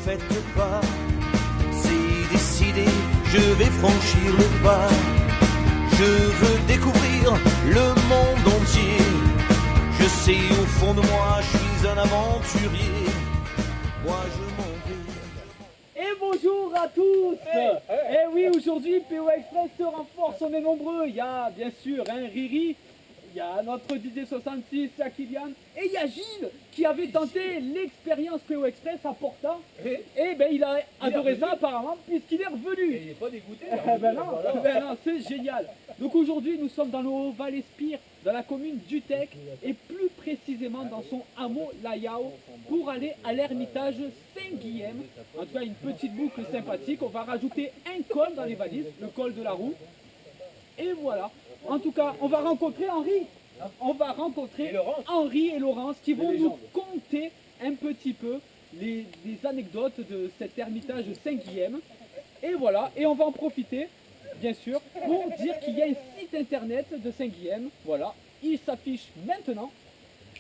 faites pas, c'est décidé, je vais franchir le pas. Je veux découvrir le monde entier. Je sais au fond de moi, je suis un aventurier. Moi je m'en vais. Et bonjour à tous. Et oui, aujourd'hui PO Express se renforce, on est nombreux. Il y a bien sûr Riri, il y a notre DJ66, il y a Kylian et il y a Gilles qui avait tenté l'expérience PO Express à Porta. Et ben il a adoré ça apparemment puisqu'il est revenu. Et il n'est pas dégoûté. Ben non, c'est génial. Donc aujourd'hui nous sommes dans le Haut-Val-Espire, dans la commune d'Utech et plus précisément dans son hameau Layao pour aller à l'ermitage Saint-Guilhem. En tout cas une petite boucle sympathique. On va rajouter un col dans les valises, le col de la roue. Et voilà. En tout cas, on va rencontrer Henri. On va rencontrer Henri et Laurence qui vont nous conter un petit peu les anecdotes de cet ermitage Saint-Guilhem. Et voilà, et on va en profiter, bien sûr, pour dire qu'il y a un site internet de Saint-Guilhem. Voilà, il s'affiche maintenant.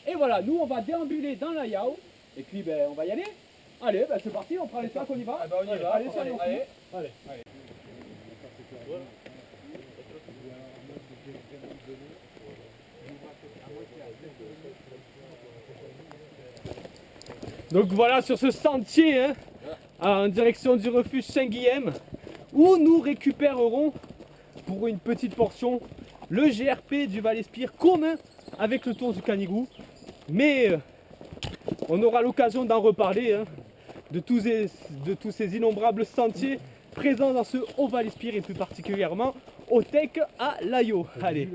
Et voilà, nous on va déambuler dans la Yao. Et puis ben on va y aller. Allez, ben c'est parti, on prend les sacs, on y va. On y va. Allez, soyons fous. Allez. Donc voilà sur ce sentier hein, en direction du refuge Saint-Guilhem où nous récupérerons pour une petite portion le GRP du Val-Espire commun avec le Tour du Canigou. Mais on aura l'occasion d'en reparler hein, de tous ces innombrables sentiers présents dans ce Haut Val-Espire et plus particulièrement au Tech à Layo. Allez.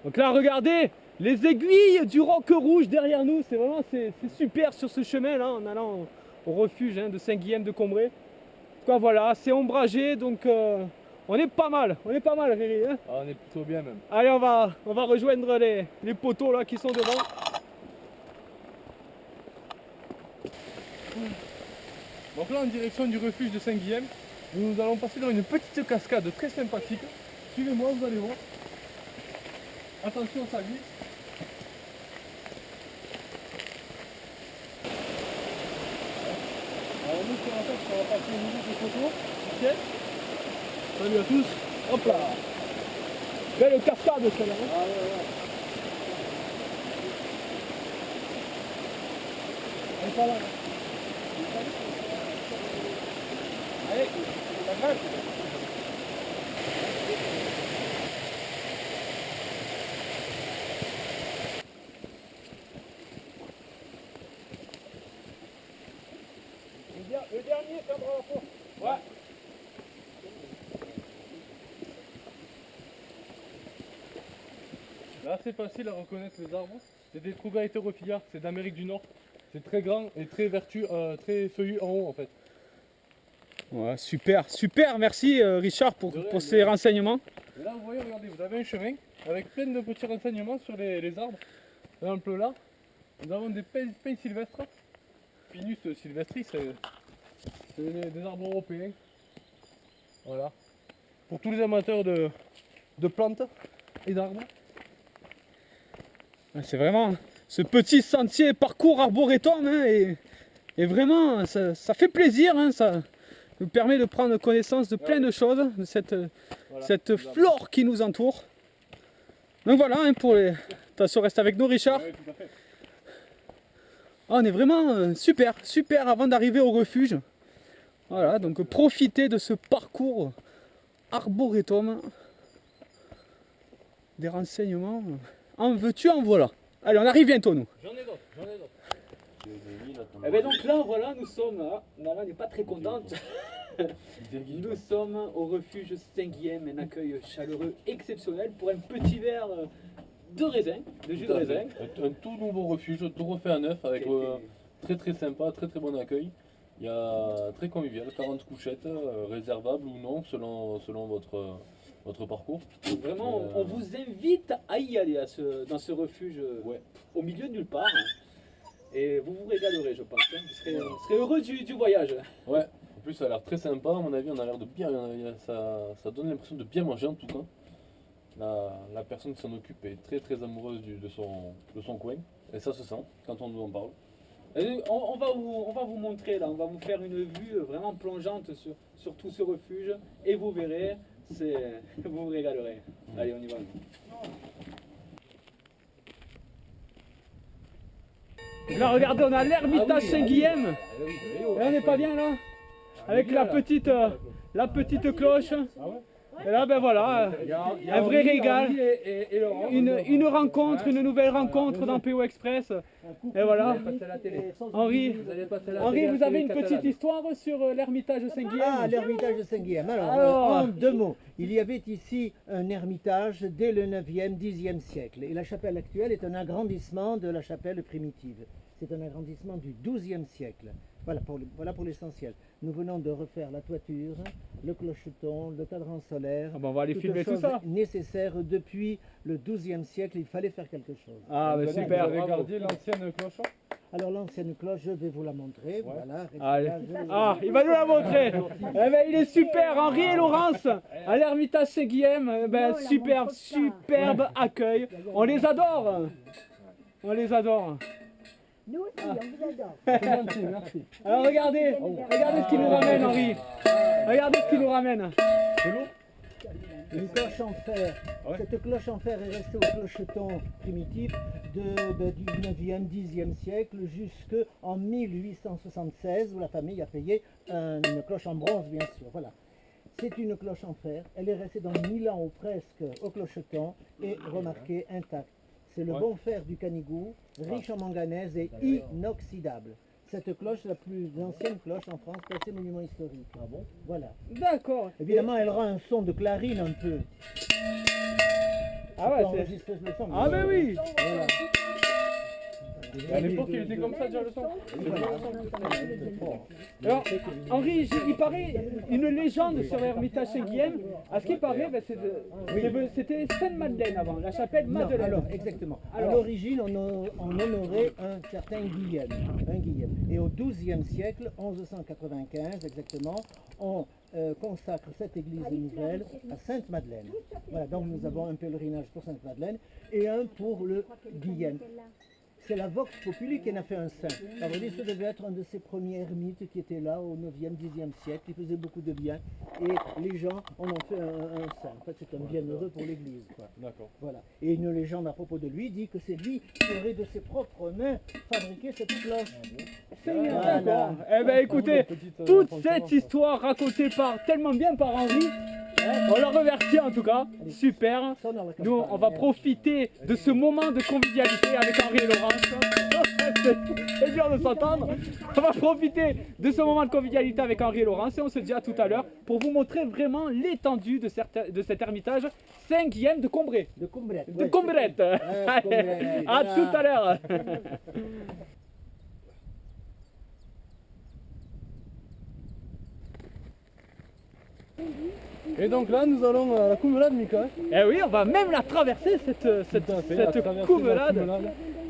Donc là regardez les aiguilles du roc rouge derrière nous, c'est vraiment c'est super sur ce chemin là en allant au refuge hein, de Saint-Guilhem de Combray. En tout cas voilà, c'est ombragé donc on est pas mal Riri. Hein, Ah, on est plutôt bien même. allez on va rejoindre les poteaux là qui sont devant. Donc là, en direction du refuge de Saint-Guilhem, nous allons passer dans une petite cascade très sympathique. Suivez-moi, vous allez voir. Attention, ça glisse. Alors nous, sur la tête, on va passer au niveau des photos. Ok. Salut à tous. Hop là. Belle cascade celle-là. Hein. Ah ouais. Elle est pas là. Allez, ça grimpe. Le dernier prendra la porte. Ouais. Là, c'est facile à reconnaître les arbres. C'est des Trouba hétérophylla, c'est d'Amérique du Nord. C'est très grand et très très feuillu en haut en fait. Ouais, super, merci Richard pour ces renseignements. Et là, vous voyez, regardez, vous avez un chemin avec plein de petits renseignements sur les arbres. Par exemple là, nous avons des pins sylvestres. Pinus sylvestris, c'est des arbres européens. Voilà. Pour tous les amateurs de plantes et d'arbres. C'est vraiment ce petit sentier parcours arboretum hein, et vraiment ça fait plaisir, hein, ça nous permet de prendre connaissance de plein de choses, de cette flore qui nous entoure. Donc voilà, hein, pour les... Attention, reste avec nous Richard. Ouais, tout à fait. On est vraiment super avant d'arriver au refuge. Voilà, donc profitez de ce parcours arboretum. Des renseignements. En veux-tu, en voilà. Allez, on arrive bientôt nous. J'en ai d'autres. Et bien donc là, voilà, nous sommes là. Nala n'est pas très contente. Nous sommes au refuge Saint-Guilhem, un accueil chaleureux exceptionnel pour un petit verre de raisin, de jus de raisin. Un tout nouveau refuge, tout refait à neuf avec très sympa, très bon accueil. Il y a très convivial, 40 couchettes, réservables ou non selon votre parcours. Vraiment, on vous invite à y aller dans ce refuge au milieu de nulle part. Et vous vous régalerez, je pense. Hein. Vous serez heureux du voyage. Ouais, en plus ça a l'air très sympa, à mon avis, on a l'air de bien. Ça donne l'impression de bien manger en tout cas. La personne qui s'en occupe est très amoureuse de son coin. Et ça se sent quand on nous en parle. On va vous montrer là, on va vous faire une vue vraiment plongeante sur tout ce refuge et vous verrez, vous vous régalerez. Allez, on y va. Là, regardez, on a l'ermitage Saint-Guilhem. Et on n'est pas bien là? Avec la petite cloche. Et là, ben voilà, un vrai régal. Une rencontre, une nouvelle rencontre dans PO Express. Et voilà. Henri, vous avez une petite histoire sur l'ermitage Saint-Guilhem? Ah, l'ermitage de Saint-Guilhem. Alors, en deux mots, il y avait ici un ermitage dès le 9e, 10e siècle. Et la chapelle actuelle est un agrandissement de la chapelle primitive. C'est un agrandissement du 12e siècle. Voilà pour l'essentiel. Nous venons de refaire la toiture, le clocheton, le cadran solaire. Ah ben on va aller toutes filmer tout choses ça. Nécessaires depuis le 12e siècle. Il fallait faire quelque chose. Ah, ben super. Vous avez gardé l'ancienne cloche? Alors l'ancienne cloche, je vais vous la montrer. Voilà. Allez. Là, je vais- Ah, il va nous la montrer. Eh ben, il est super, Henri et Laurence, à l'ermitage Saint-Guilhem. Ben, superbe accueil. On les adore. On les adore. Nous aussi, on vous adore. C'est gentil, merci. Alors regardez ce qu'il nous ramène, Henri. Regardez ce qu'il nous ramène. Une cloche en fer. Cette cloche en fer est restée au clocheton primitif du 9e, 10e siècle jusqu'en 1876 où la famille a payé une cloche en bronze, bien sûr. Voilà. C'est une cloche en fer. Elle est restée dans 1000 ans ou presque au clocheton et remarquée intacte. C'est le bon fer du Canigou, riche en manganèse et inoxydable. Cette cloche, la plus ancienne cloche en France, classée monument historique. Ah bon? Voilà. D'accord. Évidemment, elle rend un son de clarine un peu. Ah ouais, Pour c'est... enregistrer le son. Ah ben oui. Voilà. À l'époque, il était comme ça déjà le son. Alors, Henri, il paraît une légende sur l'ermitage Saint-Guilhem. À ce qui paraît, ben, c'était Sainte-Madeleine avant, la chapelle Non, Madeleine. alors, exactement. Alors. À l'origine, on honorait un certain Guillaume. Et au XIIe siècle, 1195 exactement, on consacre cette église nouvelle à Sainte-Madeleine. Voilà, donc nous avons un pèlerinage pour Sainte-Madeleine et un pour le Guillaume. C'est la Vox Populi qui en a fait un saint. À vrai dire, ce devait être un de ces premiers ermites qui étaient là au 9e, 10e siècle, qui faisait beaucoup de bien. Et les gens en ont fait un saint. En fait, c'est un bienheureux pour l'église. D'accord. Voilà. Et une légende à propos de lui dit que c'est lui qui aurait de ses propres mains fabriqué cette cloche. Voilà. D'accord. Eh ben écoutez, toute cette histoire racontée tellement bien par Henri, on la remercie en tout cas, super. Nous, on va profiter de ce moment de convivialité avec Henri et Laurence. C'est dur de s'entendre. On va profiter de ce moment de convivialité avec Henri et Laurence et on se dit à tout à l'heure pour vous montrer vraiment l'étendue de cet ermitage Saint-Guilhem de Combray. De Combrette. De Combrette. À tout à l'heure. Et donc là, nous allons à la coumelade, Mika. Eh oui, on va même la traverser cette coumelade.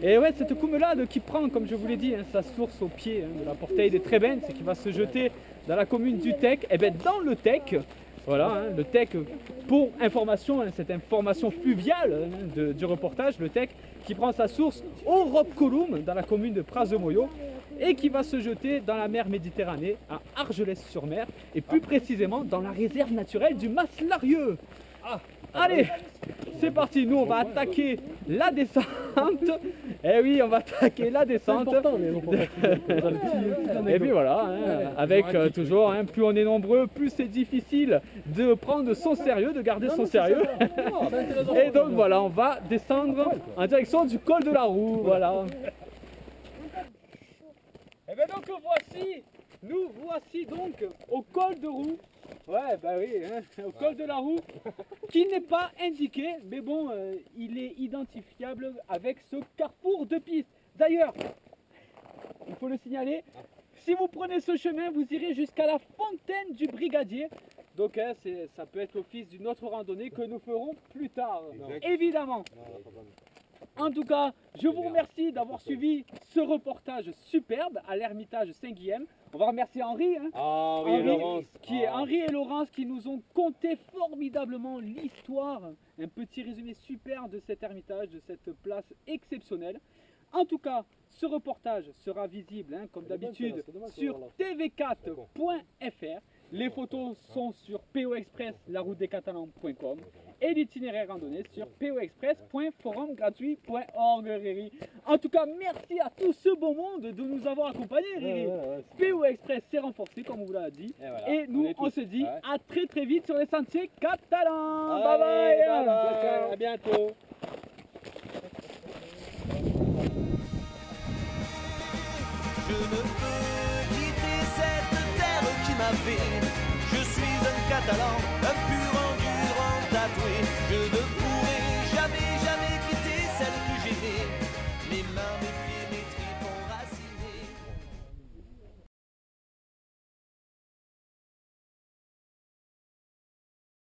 Et ouais, cette coumelade qui prend, comme je vous l'ai dit, sa source au pied de la Portail des Trébennes, c'est qui va se jeter dans la commune du Tech. Et bien dans le Tech, voilà, le Tech, pour information, cette information fluviale du reportage, le Tech qui prend sa source au Ropcolum, dans la commune de Praz-de-Moyo, et qui va se jeter dans la mer Méditerranée, à Argelès-sur-Mer, et plus précisément dans la réserve naturelle du Mas-Larieux. Allez, c'est parti, nous on va attaquer la descente. Eh oui, on va attaquer la descente. Et puis voilà, avec toujours, plus on est nombreux, plus c'est difficile de prendre son sérieux, de garder son sérieux. Et donc voilà, on va descendre en direction du col de la Roue, voilà. Et bien donc nous voici donc au col de Roue. Ouais, bah oui, au col de la Roue, qui n'est pas indiqué, mais bon, il est identifiable avec ce carrefour de pistes. D'ailleurs, il faut le signaler, si vous prenez ce chemin, vous irez jusqu'à la fontaine du Brigadier. Donc ça peut être l'office d'une autre randonnée que nous ferons plus tard, évidemment. En tout cas, je vous remercie d'avoir suivi ce reportage superbe à l'ermitage Saint-Guilhem. On va remercier Henri, Henri et Laurence qui nous ont conté formidablement l'histoire, un petit résumé super de cet ermitage, de cette place exceptionnelle. En tout cas, ce reportage sera visible, hein, comme d'habitude, c'est dommage, sur tv4.fr. Les photos sont sur poexpress.laroutedecatalans.com et l'itinéraire randonnée sur poexpress.forumgratuit.org, Riri. En tout cas, merci à tout ce beau monde de nous avoir accompagnés, Riri. PO Express s'est renforcé, comme on vous l'a dit. Et nous, on se dit à très très vite sur les sentiers catalans. Bye bye. À bientôt. Je ne peux quitter cette terre qui m'a fait. Je suis un Catalan, un pur